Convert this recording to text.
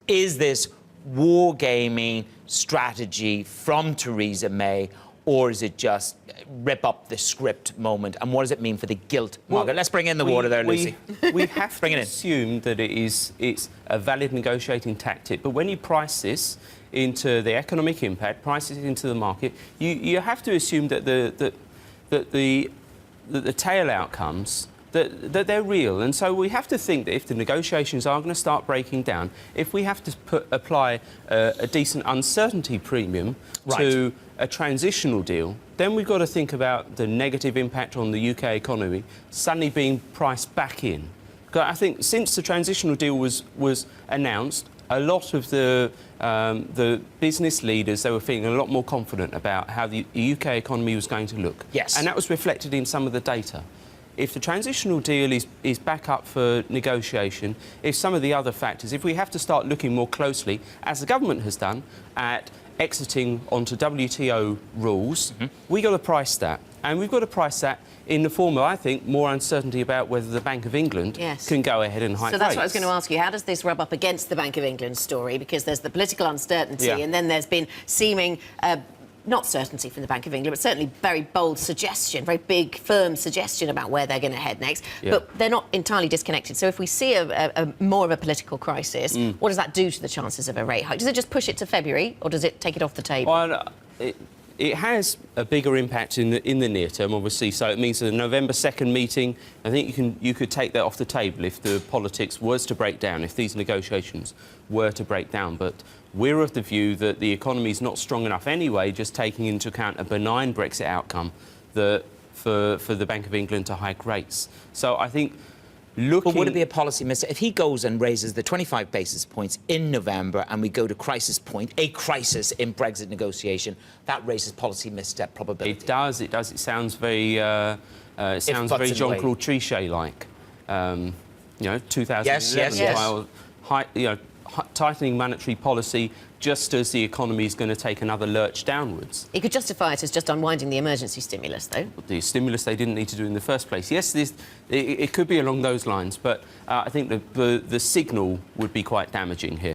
Is this wargaming strategy from Theresa May, or is it just rip up the script moment? And what does it mean for the gilt market? Let's bring in the water there, Lucy. We have to assume that it's a valid negotiating tactic. But when you price this into the economic impact, price it into the market, you have to assume that the tail outcomes, that they're real. And so we have to think that if the negotiations are going to start breaking down, if we have to apply a decent uncertainty premium to a transitional deal, then we've got to think about the negative impact on the UK economy suddenly being priced back in. Because I think since the transitional deal was announced, a lot of the business leaders, they were feeling a lot more confident about how the UK economy was going to look. Yes. And that was reflected in some of the data. If the transitional deal is back up for negotiation, if some of the other factors, if we have to start looking more closely, as the government has done, at exiting onto WTO rules, we've got to price that. And we've got to price that in the form of, I think, more uncertainty about whether the Bank of England can go ahead and hike rates. So that's what I was going to ask you. How does this rub up against the Bank of England story? Because there's the political uncertainty and then there's been seeming... not certainty from the Bank of England, but certainly very bold suggestion, very big, firm suggestion about where they're going to head next. But they're not entirely disconnected. So if we see a more of a political crisis, what does that do to the chances of a rate hike? Does it just push it to February, or does it take it off the table? Well, it has a bigger impact in the near term, obviously. So it means that the November 2nd meeting, I think you could take that off the table if the politics was to break down, if these negotiations were to break down. But we're of the view that the economy is not strong enough anyway, just taking into account a benign Brexit outcome, for the Bank of England to hike rates. So I think looking... But would it be a policy mistake? If he goes and raises the 25 basis points in November and we go to crisis point, a crisis in Brexit negotiation, that raises policy misstep probability. It does. It sounds very, Jean-Claude Trichet-like. You know, 2011 style, tightening monetary policy just as the economy is going to take another lurch downwards. He could justify it as just unwinding the emergency stimulus, though. The stimulus they didn't need to do in the first place. Yes, it could be along those lines, but I think the signal would be quite damaging here.